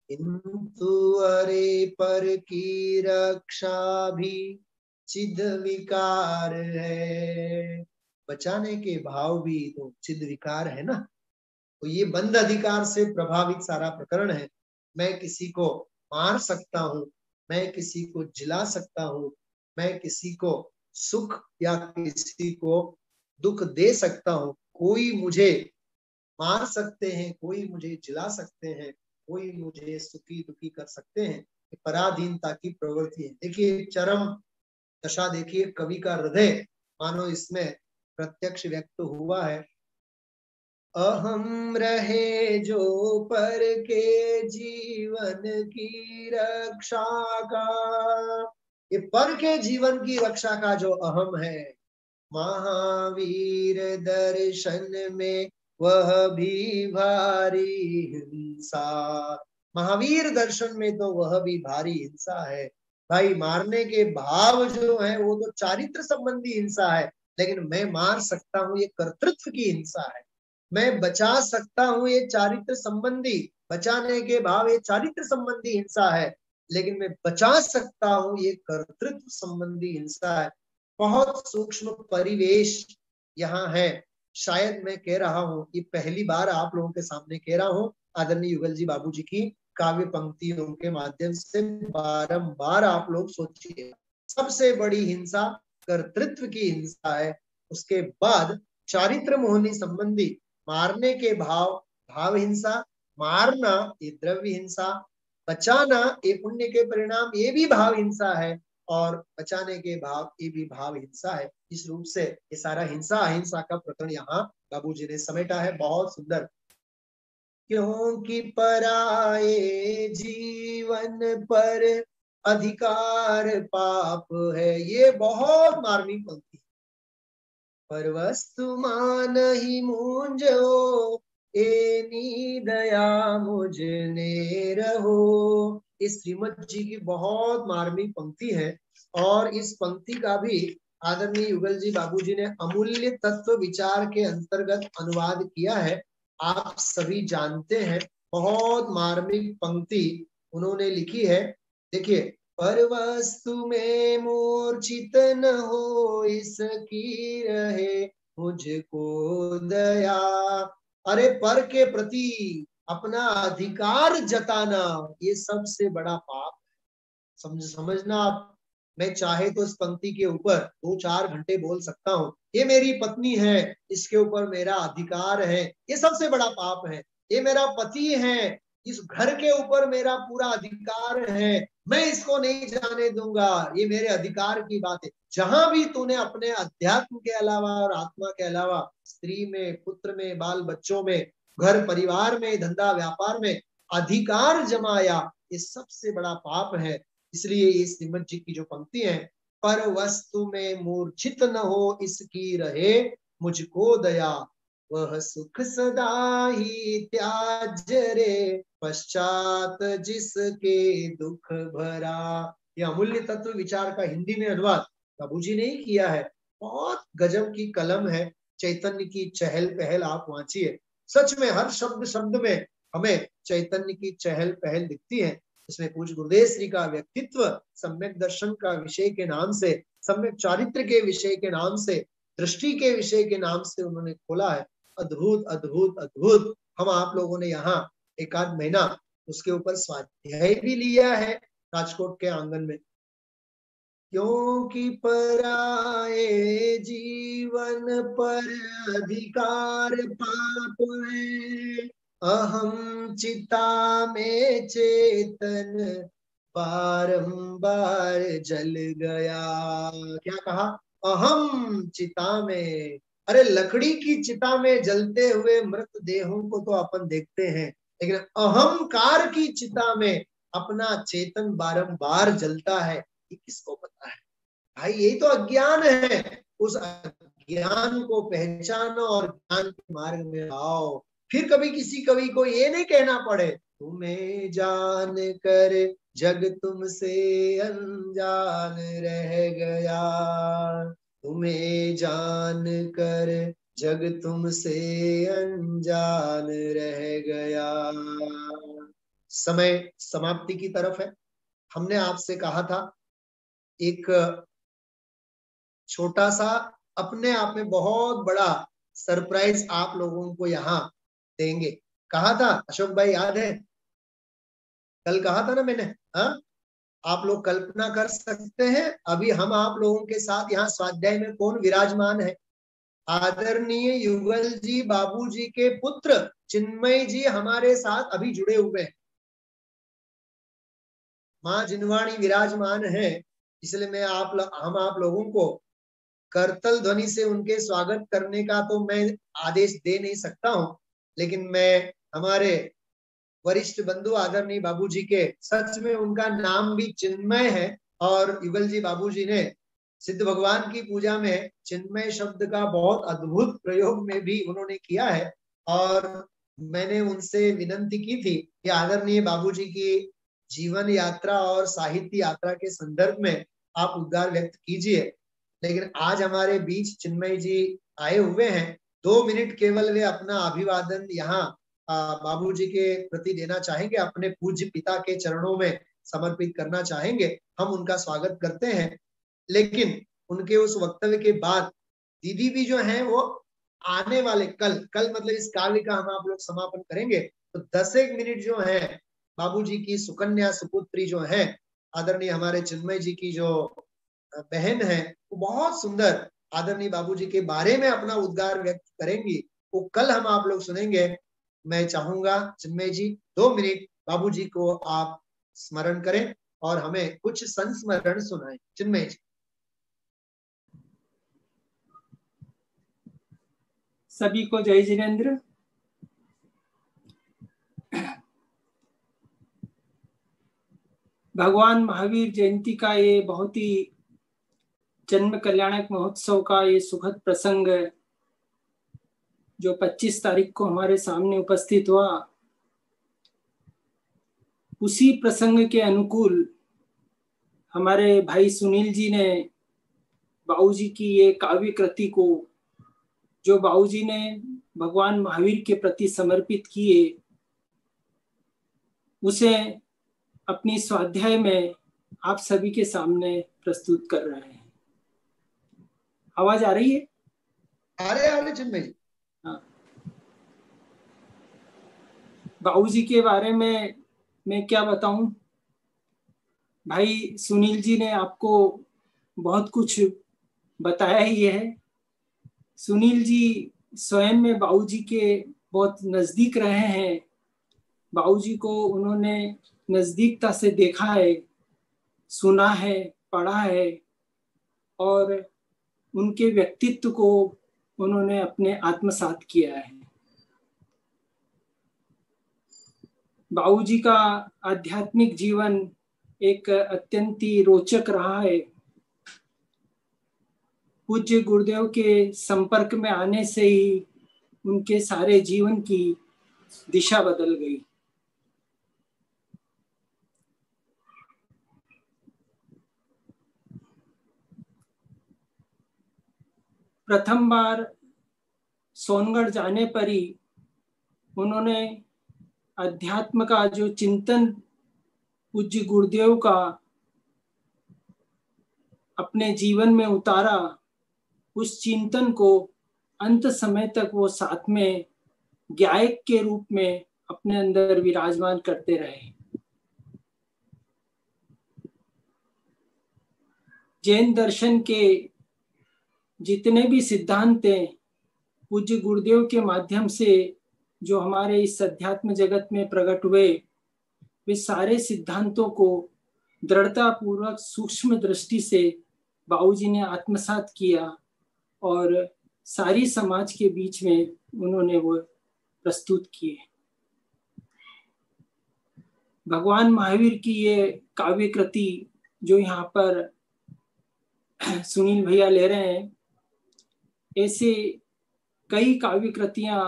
किंतु अरे पर की रक्षा भी चिद विकार है, बचाने के भाव भी तो चिद विकार है ना। तो ये बंद अधिकार से प्रभावित सारा प्रकरण है। मैं किसी को मार सकता हूं, मैं किसी को जिला सकता हूं, मैं किसी को सुख या किसी को दुख दे सकता हूं। कोई मुझे मार सकते हैं, कोई मुझे जिला सकते हैं, कोई मुझे सुखी दुखी कर सकते हैं। पराधीनता की प्रवृत्ति है। देखिए चरम दशा, देखिए कवि का हृदय मानो इसमें प्रत्यक्ष व्यक्त हुआ है। अहम रहे जो पर के जीवन की रक्षा का, ये पर के जीवन की रक्षा का जो अहम है, महावीर दर्शन में वह भी भारी हिंसा। महावीर दर्शन में तो वह भी भारी हिंसा है। भाई मारने के भाव जो है वो तो चारित्र संबंधी हिंसा है, लेकिन मैं मार सकता हूँ ये कर्तृत्व की हिंसा है। मैं बचा सकता हूँ ये चारित्र संबंधी, बचाने के भाव ये चारित्र संबंधी हिंसा है, लेकिन मैं बचा सकता हूँ ये कर्तृत्व संबंधी हिंसा है। बहुत सूक्ष्म परिवेश यहाँ है। शायद मैं कह रहा हूँ कि पहली बार आप लोगों के सामने कह रहा हूँ, आदरणीय युगल जी बाबू जी की काव्य पंक्तियों के माध्यम से बारंबार आप लोग सोचिए, सबसे बड़ी हिंसा कर्तृत्व की हिंसा है। उसके बाद चारित्र मोहनी संबंधी मारने के भाव, भाव हिंसा, मारना ये द्रव्य हिंसा, बचाना ये पुण्य के परिणाम, ये भी भाव हिंसा है, और बचाने के भाव ये भी भाव हिंसा है। इस रूप से ये सारा हिंसा अहिंसा का प्रकरण यहाँ बाबूजी ने समेटा है। बहुत सुंदर। क्योंकि पराये जीवन पर अधिकार पाप है, ये बहुत मार्मिक पंक्ति। पर वस्तु मान ही मूंझो, एनी दया मुझने रहो। इस श्रीमद जी की बहुत मार्मिक पंक्ति है, और इस पंक्ति का भी आदरणीय युगल जी बाबू जी ने अमूल्य तत्व विचार के अंतर्गत अनुवाद किया है। आप सभी जानते हैं, बहुत मार्मिक पंक्ति उन्होंने लिखी है। देखिए, पर वस्तु में मूर्छित न हो इसकी रहे मुझको दया। अरे पर के प्रति अपना अधिकार जताना ये सबसे बड़ा पाप है। समझना आप। मैं चाहे तो इस पंक्ति के ऊपर 2-4 घंटे बोल सकता हूँ। ये मेरी पत्नी है, इसके ऊपर मेरा अधिकार है, ये सबसे बड़ा पाप है। ये मेरा पति है, इस घर के ऊपर मेरा पूरा अधिकार है, मैं इसको नहीं जाने दूंगा, ये मेरे अधिकार की बात है। जहां भी तूने अपने अध्यात्म के अलावा और आत्मा के अलावा स्त्री में, पुत्र में, बाल बच्चों में, घर परिवार में, धंधा व्यापार में अधिकार जमाया, ये सबसे बड़ा पाप है। इसलिए ये श्रीमद जी की जो पंक्ति है, पर वस्तु में मूर्छित न हो इसकी रहे मुझको दया, वह सुख सदा ही त्याज्य रे, पश्चात जिसके दुख भरा। यह अमूल्य तत्व विचार का हिंदी में अनुवाद बाबूजी ने ही किया है। बहुत गजब की कलम है, चैतन्य की चहल पहल आप वांचिए। सच में हर शब्द शब्द में हमें चैतन्य की चहल पहल दिखती है। इसमें पूज्य गुरुदेव श्री का व्यक्तित्व सम्यक दर्शन का विषय के नाम से, सम्यक चारित्र के विषय के नाम से, दृष्टि के विषय के नाम से उन्होंने खोला है। अद्भुत अद्भुत अद्भुत। हम आप लोगों ने यहाँ एक आध महीना उसके ऊपर स्वाध्याय भी लिया है राजकोट के आंगन में। क्योंकि पराए जीवन पर अधिकार पाप है, अहम चिता में चेतन बारंबार जल गया। क्या कहा? अहम चिता में। अरे लकड़ी की चिता में जलते हुए मृत देहों को तो अपन देखते हैं, लेकिन अहंकार की चिता में अपना चेतन बारंबार जलता है, ये किसको पता है? भाई यही तो अज्ञान है। उस अज्ञान को पहचानो और ज्ञान के मार्ग में आओ। फिर कभी किसी कवि को ये नहीं कहना पड़े तुम्हें जान कर जग तुमसे अनजान रह गया, तुम्हें जान कर जग तुमसे अनजान रह गया। समय समाप्ति की तरफ है। हमने आपसे कहा था एक छोटा सा अपने आप में बहुत बड़ा सरप्राइज आप लोगों को यहाँ देंगे। कहा था अशोक भाई, याद है? कल कहा था ना मैंने। हाँ, आप लोग कल्पना कर सकते हैं अभी हम आप लोगों के साथ यहाँ स्वाध्याय में कौन विराजमान है? आदरणीय युगल जी बाबूजी के पुत्र चिन्मय जी हमारे साथ अभी जुड़े हुए हैं। माँ जिनवाणी विराजमान है, इसलिए मैं हम आप लोगों को करतल ध्वनि से उनके स्वागत करने का तो मैं आदेश दे नहीं सकता हूं, लेकिन मैं हमारे वरिष्ठ बंधु आदरणीय बाबूजी के, सच में उनका नाम भी चिन्मय है, और युगल जी बाबूजी ने सिद्ध भगवान की पूजा में चिन्मय शब्द का बहुत अद्भुत प्रयोग में भी उन्होंने किया है। और मैंने उनसे विनंती की थी कि आदरणीय बाबूजी की जीवन यात्रा और साहित्य यात्रा के संदर्भ में आप उद्गार व्यक्त कीजिए, लेकिन आज हमारे बीच चिन्मय जी आए हुए हैं। 2 मिनट केवल वे अपना अभिवादन यहाँ बाबूजी के प्रति देना चाहेंगे, अपने पूज्य पिता के चरणों में समर्पित करना चाहेंगे। हम उनका स्वागत करते हैं, लेकिन उनके उस वक्तव्य के बाद दीदी भी जो है वो आने वाले कल मतलब इस कार्य का हम आप लोग समापन करेंगे, तो 10 मिनट जो है बाबूजी की सुकन्या सुपुत्री जो है आदरणीय हमारे चिन्मय जी की जो बहन है, वो बहुत सुंदर आदरणीय बाबूजी के बारे में अपना उद्गार व्यक्त करेंगी। वो कल हम आप लोग सुनेंगे। मैं चाहूंगा चिन्मय जी 2 मिनट बाबूजी को आप स्मरण करें और हमें कुछ संस्मरण सुनाएं। चिन्मय जी। सभी को जय जिनेन्द्र। भगवान महावीर जयंती का ये बहुत ही जन्म कल्याणक महोत्सव का ये सुखद प्रसंग जो 25 तारीख को हमारे सामने उपस्थित हुआ, उसी प्रसंग के अनुकूल हमारे भाई सुनील जी ने बाबूजी की ये काव्य कृति को, जो बाबूजी ने भगवान महावीर के प्रति समर्पित किए, उसे अपनी स्वाध्याय में आप सभी के सामने प्रस्तुत कर रहे हैं। आवाज आ रही है? अरे चिन्मय जी। हाँ, बाबूजी के बारे में मैं क्या बताऊं। भाई सुनील जी ने आपको बहुत कुछ बताया ही है। सुनील जी स्वयं में बाबूजी के बहुत नजदीक रहे हैं। बाबूजी को उन्होंने नजदीकता से देखा है, सुना है, पढ़ा है, और उनके व्यक्तित्व को उन्होंने अपने आत्मसात किया है। बाबूजी का आध्यात्मिक जीवन एक अत्यंत ही रोचक रहा है। पूज्य गुरुदेव के संपर्क में आने से ही उनके सारे जीवन की दिशा बदल गई। प्रथम बार सोनगढ़ जाने पर ही उन्होंने अध्यात्म का जो चिंतन पूज्य गुरुदेव का अपने जीवन में उतारा, उस चिंतन को अंत समय तक वो साथ में गायक के रूप में अपने अंदर विराजमान करते रहे। जैन दर्शन के जितने भी सिद्धांत हैं, पूज्य गुरुदेव के माध्यम से जो हमारे इस अध्यात्म जगत में प्रकट हुए, वे सारे सिद्धांतों को दृढ़ता पूर्वक सूक्ष्म दृष्टि से बाबूजी ने आत्मसात किया और सारी समाज के बीच में उन्होंने वो प्रस्तुत किए। भगवान महावीर की ये काव्य कृति जो यहाँ पर सुनील भैया ले रहे हैं, ऐसे कई काव्य कृतियां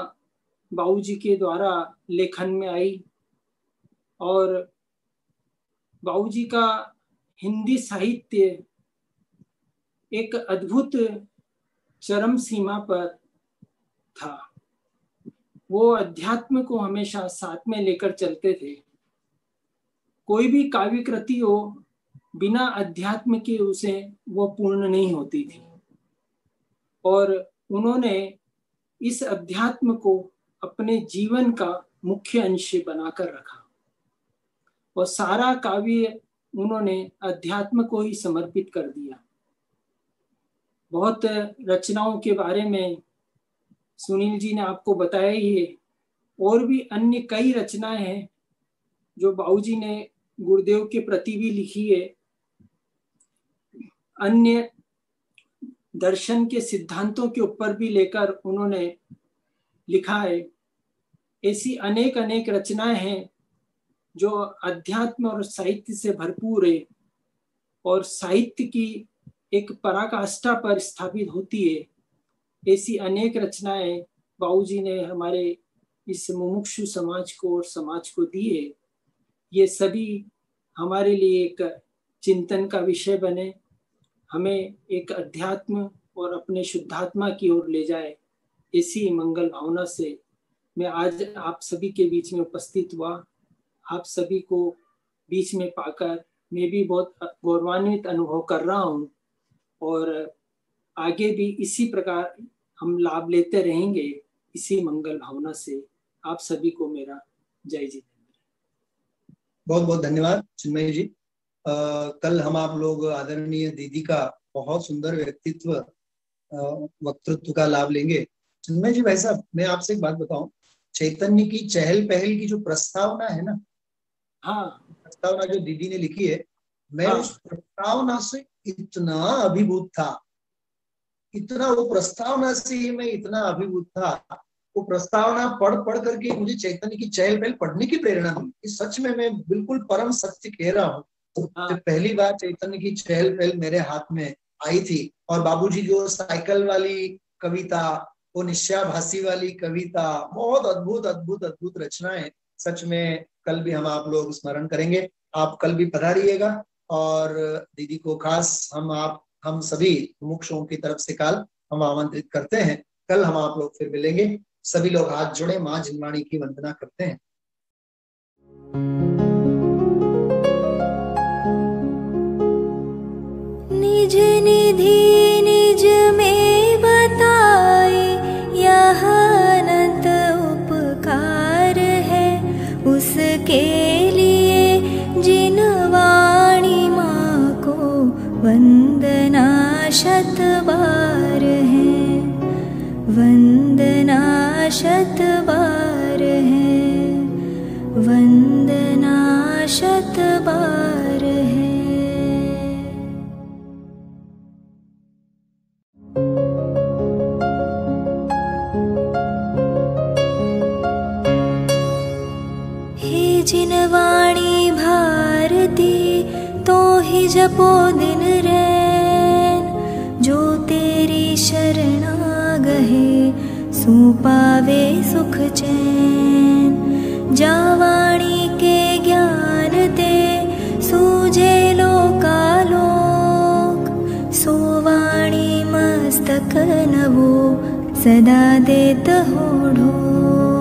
बाबूजी के द्वारा लेखन में आई और बाबूजी का हिंदी साहित्य एक अद्भुत चरम सीमा पर था। वो अध्यात्म को हमेशा साथ में लेकर चलते थे। कोई भी काव्य कृति हो, बिना अध्यात्म के उसे वो पूर्ण नहीं होती थी। और उन्होंने इस अध्यात्म को अपने जीवन का मुख्य अंश बनाकर रखा और सारा काव्य उन्होंने अध्यात्म को ही समर्पित कर दिया। बहुत रचनाओं के बारे में सुनील जी ने आपको बताया ही है, और भी अन्य कई रचनाएं हैं जो बाबूजी ने गुरुदेव के प्रति भी लिखी है। अन्य दर्शन के सिद्धांतों के ऊपर भी लेकर उन्होंने लिखा है। ऐसी अनेक अनेक रचनाएं हैं जो अध्यात्म और साहित्य से भरपूर है और साहित्य की एक पराकाष्ठा पर स्थापित होती है। ऐसी अनेक रचनाएं बाबूजी ने हमारे इस मुमुक्षु समाज को और समाज को दी है। ये सभी हमारे लिए एक चिंतन का विषय बने, हमें एक अध्यात्म और अपने शुद्धात्मा की ओर ले जाए। इसी मंगल भावना से मैं आज आप सभी के बीच में उपस्थित हुआ। आप सभी को बीच में पाकर मैं भी बहुत गौरवान्वित अनुभव कर रहा हूँ और आगे भी इसी प्रकार हम लाभ लेते रहेंगे। इसी मंगल भावना से आप सभी को मेरा जय जितेंद्र। बहुत बहुत धन्यवाद चिन्मयी जी। कल हम आप लोग आदरणीय दीदी का बहुत सुंदर व्यक्तित्व वक्तृत्व का लाभ लेंगे। चिन्मय जी, भाई साहब, मैं आपसे एक बात बताऊं, चैतन्य की चहल पहल की जो प्रस्तावना है ना, हाँ, प्रस्तावना जो दीदी ने लिखी है, मैं उस प्रस्तावना से इतना अभिभूत था, इतना वो प्रस्तावना से ही मैं इतना अभिभूत था। वो प्रस्तावना पढ़ करके मुझे चैतन्य की चहल पहल पढ़ने की प्रेरणा मिली। सच में मैं बिल्कुल परम सत्य कह रहा हूँ। जब पहली बार चैतन्य की चहल पहल मेरे हाथ में आई थी और बाबूजी जो साइकिल वाली कविता, वो निश्चयाभासी वाली कविता, बहुत अद्भुत अद्भुत अद्भुत रचनाएं, सच में कल भी हम आप लोग स्मरण करेंगे। आप कल भी पधारिएगा और दीदी को खास हम सभी मुमुक्षुओं की तरफ से कल हम आमंत्रित करते हैं। कल हम आप लोग फिर मिलेंगे। सभी लोग हाथ जोड़े, माँ जिनवाणी की वंदना करते हैं। निज निधि निज में बताए, यह अनंत उपकार है उसके लिए जिन वाणी माँ को वंदना शत बार है, वंदना शत बार है, वंदना शत बार है। हे जिनवाणी भारती तो ही जपो दिन रैन, जो तेरी शरणा गहे सो सुपावे सुख चैन। जावाणी के ज्ञान ते सूझे लोकालोक, सोवाणी मस्तक नवो सदा देत हो ढोक।